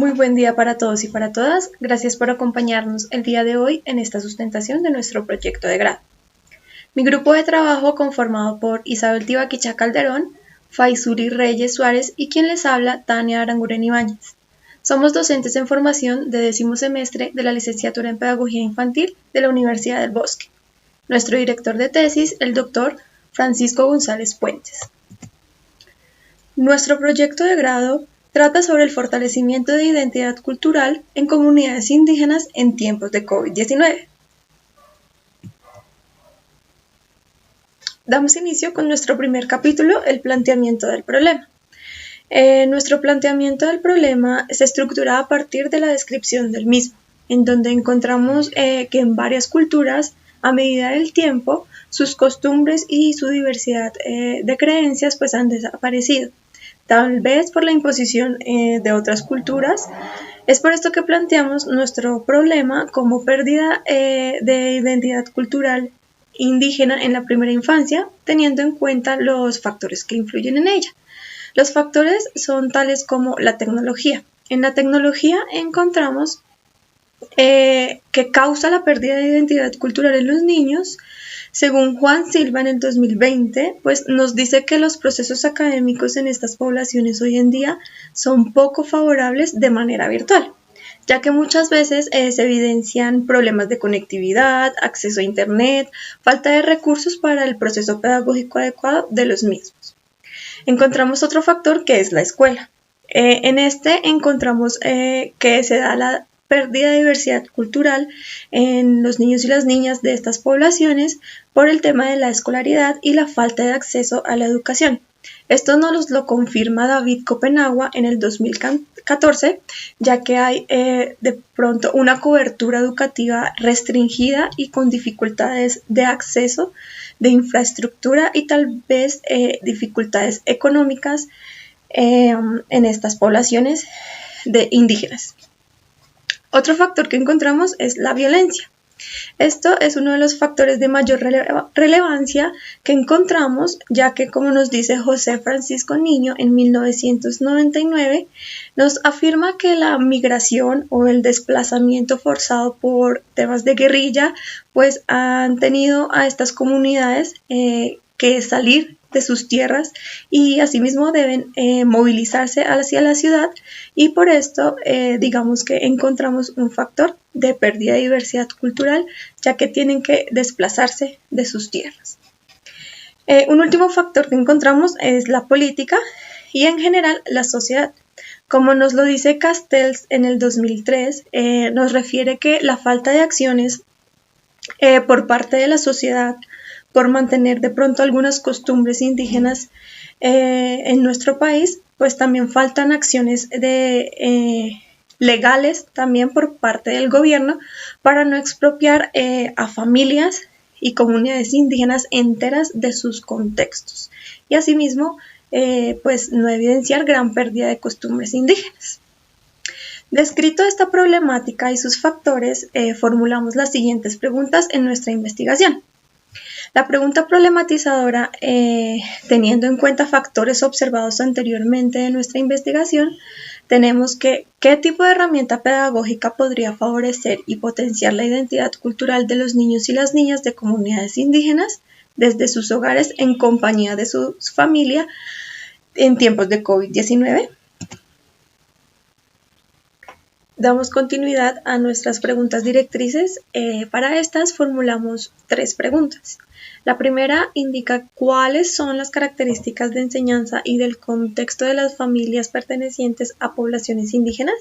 Muy buen día para todos y para todas. Gracias por acompañarnos el día de hoy en esta sustentación de nuestro proyecto de grado. Mi grupo de trabajo, conformado por Isabel Tibaquichá Calderón, Faisuri Reyes Suárez y quien les habla, Tania Aranguren Ibáñez. Somos docentes en formación de 10º semestre de la licenciatura en Pedagogía Infantil de la Universidad del Bosque. Nuestro director de tesis, el doctor Francisco González Puentes. Nuestro proyecto de grado trata sobre el fortalecimiento de identidad cultural en comunidades indígenas en tiempos de COVID-19. Damos inicio con nuestro primer capítulo, el planteamiento del problema. Nuestro planteamiento del problema se estructura a partir de la descripción del mismo, en donde encontramos que en varias culturas, a medida del tiempo, sus costumbres y su diversidad de creencias pues han desaparecido, tal vez por la imposición de otras culturas. Es por esto que planteamos nuestro problema como pérdida de identidad cultural indígena en la primera infancia, teniendo en cuenta los factores que influyen en ella. Los factores son tales como la tecnología. En la tecnología encontramos que causa la pérdida de identidad cultural en los niños. Según Juan Silva en el 2020, pues nos dice que los procesos académicos en estas poblaciones hoy en día son poco favorables de manera virtual, ya que muchas veces se evidencian problemas de conectividad, acceso a internet, falta de recursos para el proceso pedagógico adecuado de los mismos. Encontramos otro factor que es la escuela. En este encontramos que se da la pérdida de diversidad cultural en los niños y las niñas de estas poblaciones por el tema de la escolaridad y la falta de acceso a la educación. Esto nos lo confirma David Copenagua en el 2014, ya que hay de pronto una cobertura educativa restringida y con dificultades de acceso, de infraestructura y tal vez dificultades económicas en estas poblaciones de indígenas. Otro factor que encontramos es la violencia. Esto es uno de los factores de mayor relevancia que encontramos, ya que, como nos dice José Francisco Niño en 1999, nos afirma que la migración o el desplazamiento forzado por temas de guerrilla, pues han tenido a estas comunidades que salir de sus tierras y asimismo deben movilizarse hacia la ciudad, y por esto digamos que encontramos un factor de pérdida de diversidad cultural, ya que tienen que desplazarse de sus tierras. Un último factor que encontramos es la política y en general la sociedad. Como nos lo dice Castells en el 2003, nos refiere que la falta de acciones por parte de la sociedad por mantener de pronto algunas costumbres indígenas en nuestro país, pues también faltan acciones legales también por parte del gobierno para no expropiar a familias y comunidades indígenas enteras de sus contextos y asimismo pues no evidenciar gran pérdida de costumbres indígenas. Descrito esta problemática y sus factores, formulamos las siguientes preguntas en nuestra investigación. La pregunta problematizadora, teniendo en cuenta factores observados anteriormente en nuestra investigación, tenemos que ¿qué tipo de herramienta pedagógica podría favorecer y potenciar la identidad cultural de los niños y las niñas de comunidades indígenas desde sus hogares en compañía de su familia en tiempos de COVID-19? Damos continuidad a nuestras preguntas directrices. Para estas formulamos 3 preguntas. La primera indica cuáles son las características de enseñanza y del contexto de las familias pertenecientes a poblaciones indígenas.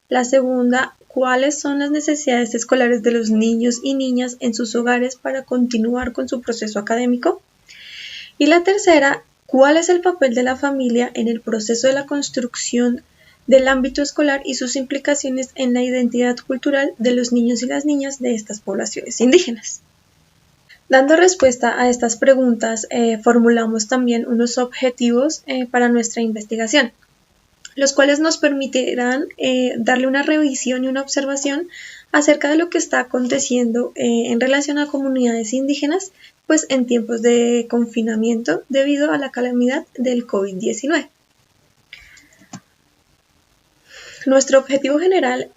La segunda, cuáles son las necesidades escolares de los niños y niñas en sus hogares para continuar con su proceso académico. Y la tercera, cuál es el papel de la familia en el proceso de la construcción del ámbito escolar y sus implicaciones en la identidad cultural de los niños y las niñas de estas poblaciones indígenas. Dando respuesta a estas preguntas, formulamos también unos objetivos para nuestra investigación, los cuales nos permitirán darle una revisión y una observación acerca de lo que está aconteciendo en relación a comunidades indígenas, pues en tiempos de confinamiento debido a la calamidad del COVID-19. Nuestro objetivo general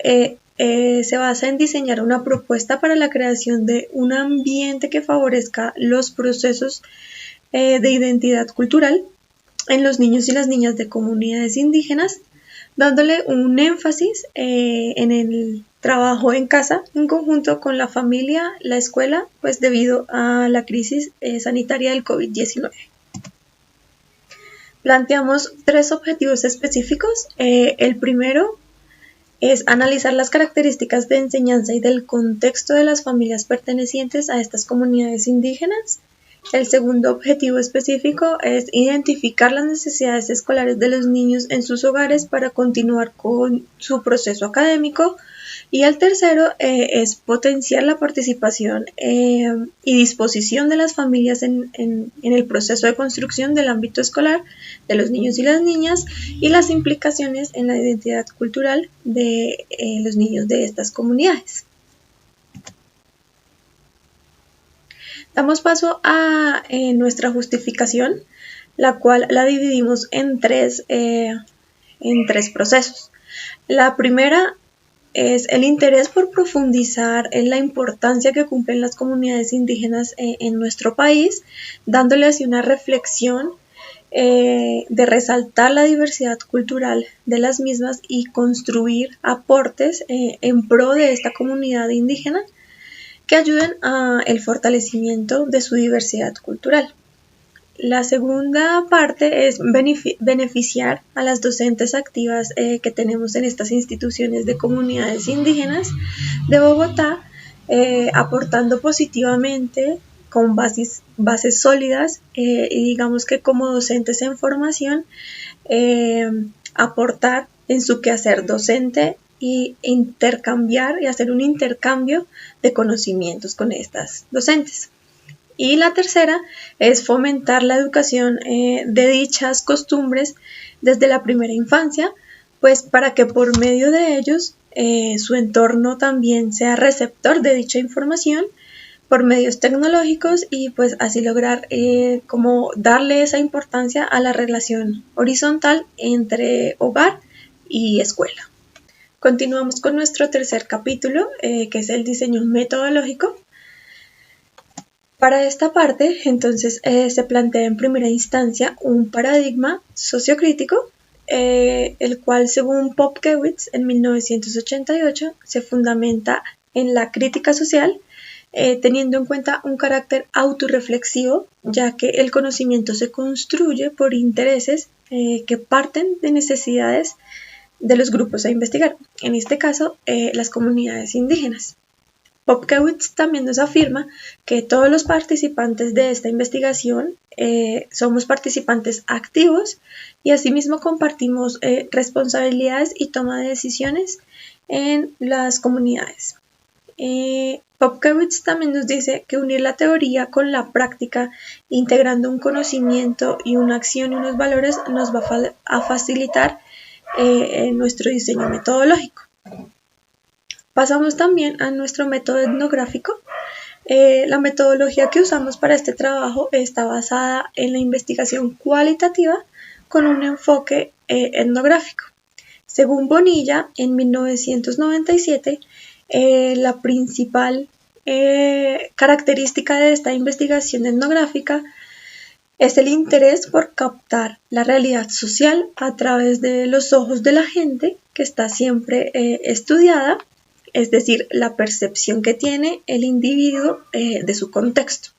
se basa en diseñar una propuesta para la creación de un ambiente que favorezca los procesos de identidad cultural en los niños y las niñas de comunidades indígenas, dándole un énfasis en el trabajo en casa en conjunto con la familia, la escuela, pues debido a la crisis sanitaria del COVID-19. Planteamos 3 objetivos específicos. El primero es analizar las características de enseñanza y del contexto de las familias pertenecientes a estas comunidades indígenas. El segundo objetivo específico es identificar las necesidades escolares de los niños en sus hogares para continuar con su proceso académico. Y el tercero es potenciar la participación y disposición de las familias en el proceso de construcción del ámbito escolar de los niños y las niñas y las implicaciones en la identidad cultural de los niños de estas comunidades. Damos paso a nuestra justificación, la cual la dividimos en tres procesos. La primera es el interés por profundizar en la importancia que cumplen las comunidades indígenas en nuestro país, dándole así una reflexión de resaltar la diversidad cultural de las mismas y construir aportes en pro de esta comunidad indígena que ayuden al fortalecimiento de su diversidad cultural. La segunda parte es beneficiar a las docentes activas que tenemos en estas instituciones de comunidades indígenas de Bogotá, aportando positivamente con bases sólidas y digamos que como docentes en formación, aportar en su quehacer docente y intercambiar y hacer un intercambio de conocimientos con estas docentes. Y la tercera es fomentar la educación de dichas costumbres desde la primera infancia, pues para que por medio de ellos su entorno también sea receptor de dicha información por medios tecnológicos y pues así lograr como darle esa importancia a la relación horizontal entre hogar y escuela. Continuamos con nuestro tercer capítulo, que es el diseño metodológico. Para esta parte, entonces, se plantea en primera instancia un paradigma sociocrítico, el cual, según Popkewitz, en 1988, se fundamenta en la crítica social, teniendo en cuenta un carácter autorreflexivo, ya que el conocimiento se construye por intereses que parten de necesidades de los grupos a investigar, en este caso, las comunidades indígenas. Popkewitz también nos afirma que todos los participantes de esta investigación somos participantes activos y asimismo compartimos responsabilidades y toma de decisiones en las comunidades. Popkewitz también nos dice que unir la teoría con la práctica, integrando un conocimiento y una acción y unos valores, nos va a facilitar nuestro diseño metodológico. Pasamos también a nuestro método etnográfico. La metodología que usamos para este trabajo está basada en la investigación cualitativa con un enfoque etnográfico. Según Bonilla, en 1997, la principal característica de esta investigación etnográfica es el interés por captar la realidad social a través de los ojos de la gente que está siempre estudiada, es decir, la percepción que tiene el individuo de su contexto.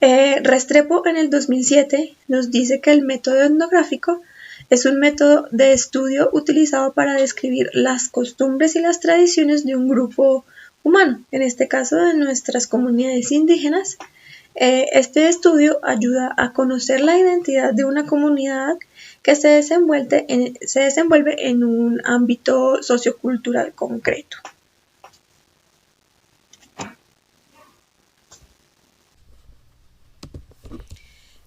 Restrepo en el 2007 nos dice que el método etnográfico es un método de estudio utilizado para describir las costumbres y las tradiciones de un grupo humano, en este caso de nuestras comunidades indígenas. Este estudio ayuda a conocer la identidad de una comunidad que se desenvuelve en un ámbito sociocultural concreto.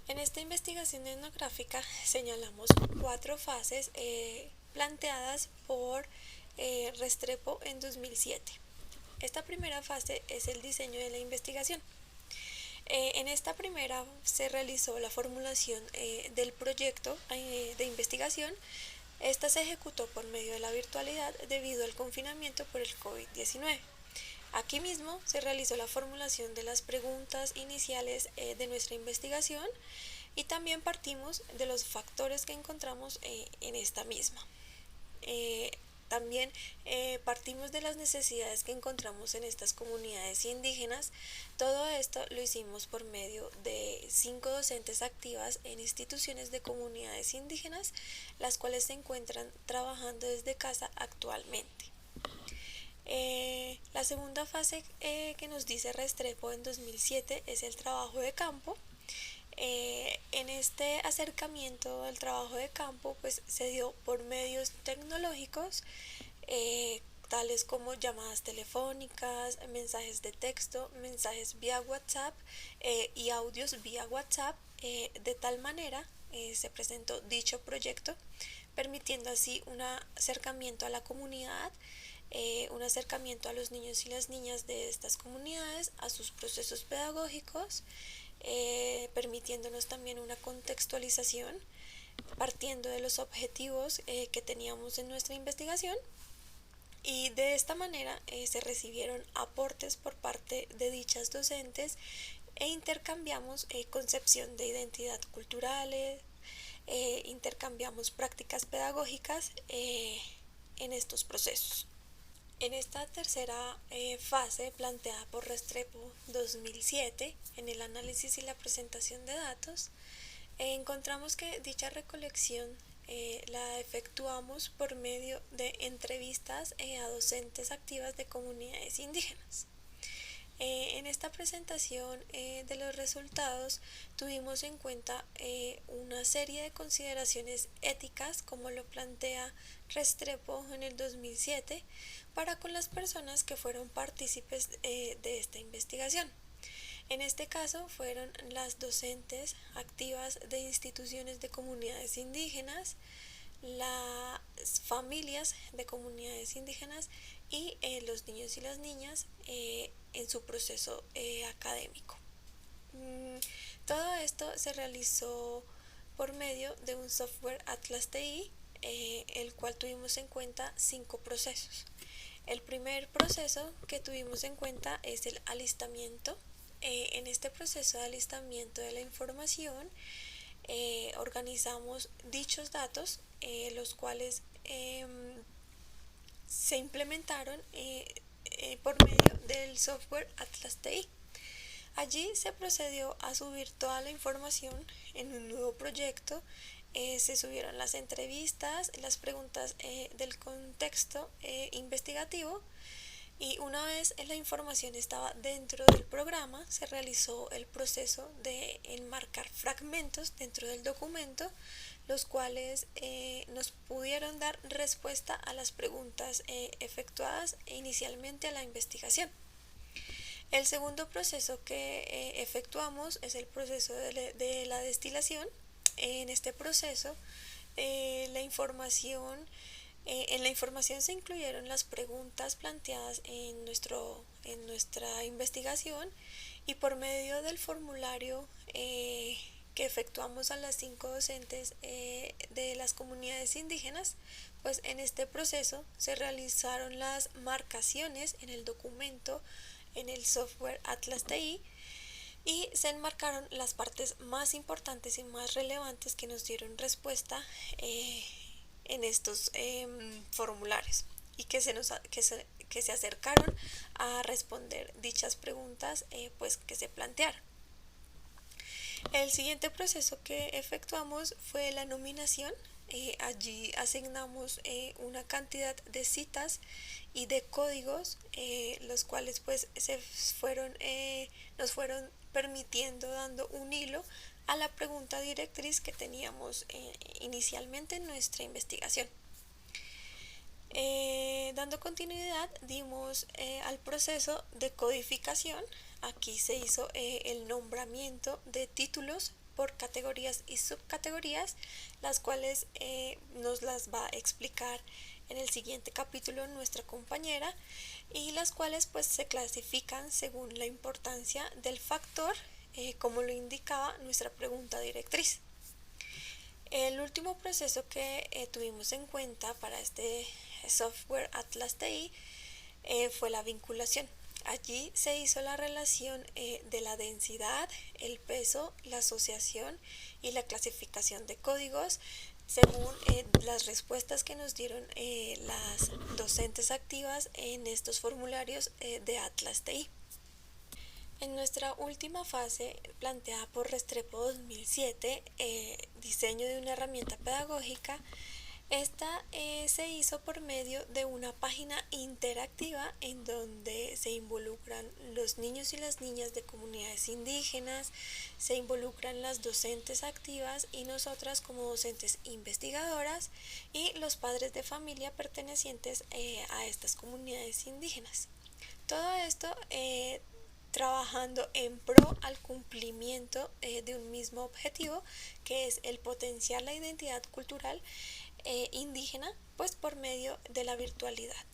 En esta investigación etnográfica señalamos 4 fases planteadas por Restrepo en 2007. Esta primera fase es el diseño de la investigación. En esta primera se realizó la formulación del proyecto de investigación Esta se ejecutó por medio de la virtualidad debido al confinamiento por el COVID-19. Aquí mismo se realizó la formulación de las preguntas iniciales de nuestra investigación y también partimos de los factores que encontramos en esta misma. También partimos de las necesidades que encontramos en estas comunidades indígenas. Todo esto lo hicimos por medio de 5 docentes activas en instituciones de comunidades indígenas, las cuales se encuentran trabajando desde casa actualmente. La segunda fase que nos dice Restrepo en 2007 es el trabajo de campo. En este acercamiento al trabajo de campo pues se dio por medios tecnológicos tales como llamadas telefónicas, mensajes de texto, mensajes vía WhatsApp y audios vía WhatsApp. De tal manera se presentó dicho proyecto, permitiendo así un acercamiento a la comunidad, un acercamiento a los niños y las niñas de estas comunidades, a sus procesos pedagógicos, permitiéndonos también una contextualización partiendo de los objetivos que teníamos en nuestra investigación, y de esta manera se recibieron aportes por parte de dichas docentes e intercambiamos concepción de identidad culturales, intercambiamos prácticas pedagógicas en estos procesos. En esta tercera fase planteada por Restrepo 2007, en el análisis y la presentación de datos, encontramos que dicha recolección la efectuamos por medio de entrevistas a docentes activas de comunidades indígenas. En esta presentación de los resultados tuvimos en cuenta una serie de consideraciones éticas, como lo plantea Restrepo en el 2007, para con las personas que fueron partícipes de esta investigación. En este caso fueron las docentes activas de instituciones de comunidades indígenas, las familias de comunidades indígenas y los niños y las niñas en su proceso académico. Todo esto se realizó por medio de un software Atlas TI, el cual tuvimos en cuenta 5 procesos. El primer proceso que tuvimos en cuenta es el alistamiento. En este proceso de alistamiento de la información organizamos dichos datos, los cuales se implementaron por medio del software Atlas TI. Allí se procedió a subir toda la información en un nuevo proyecto. Se subieron las entrevistas, las preguntas del contexto investigativo, y una vez la información estaba dentro del programa, se realizó el proceso de enmarcar fragmentos dentro del documento, los cuales nos pudieron dar respuesta a las preguntas efectuadas inicialmente a la investigación. El segundo proceso que efectuamos es el proceso de la destilación. En este proceso, en la información se incluyeron las preguntas planteadas en nuestra investigación, y por medio del formulario que efectuamos a las 5 docentes de las comunidades indígenas, pues en este proceso se realizaron las marcaciones en el documento en el software Atlas TI, y se enmarcaron las partes más importantes y más relevantes que nos dieron respuesta en estos formularios, y que se acercaron a responder dichas preguntas pues que se plantearon. El siguiente proceso que efectuamos fue la nominación. Allí asignamos una cantidad de citas y de códigos, los cuales pues nos fueron permitiendo, dando un hilo a la pregunta directriz que teníamos inicialmente en nuestra investigación. Dando continuidad, dimos al proceso de codificación. Aquí se hizo el nombramiento de títulos por categorías y subcategorías, las cuales nos las va a explicar en el siguiente capítulo nuestra compañera, y las cuales pues se clasifican según la importancia del factor, como lo indicaba nuestra pregunta directriz. El último proceso que tuvimos en cuenta para este software Atlas TI fue la vinculación. Allí se hizo la relación de la densidad, el peso, la asociación y la clasificación de códigos según las respuestas que nos dieron las docentes activas en estos formularios de Atlas TI. En nuestra última fase, planteada por Restrepo 2007, diseño de una herramienta pedagógica, esta se hizo por medio de una página interactiva en donde se involucran los niños y las niñas de comunidades indígenas, se involucran las docentes activas y nosotras como docentes investigadoras y los padres de familia pertenecientes a estas comunidades indígenas. Todo esto trabajando en pro al cumplimiento de un mismo objetivo, que es el potenciar la identidad cultural indígena, pues por medio de la virtualidad.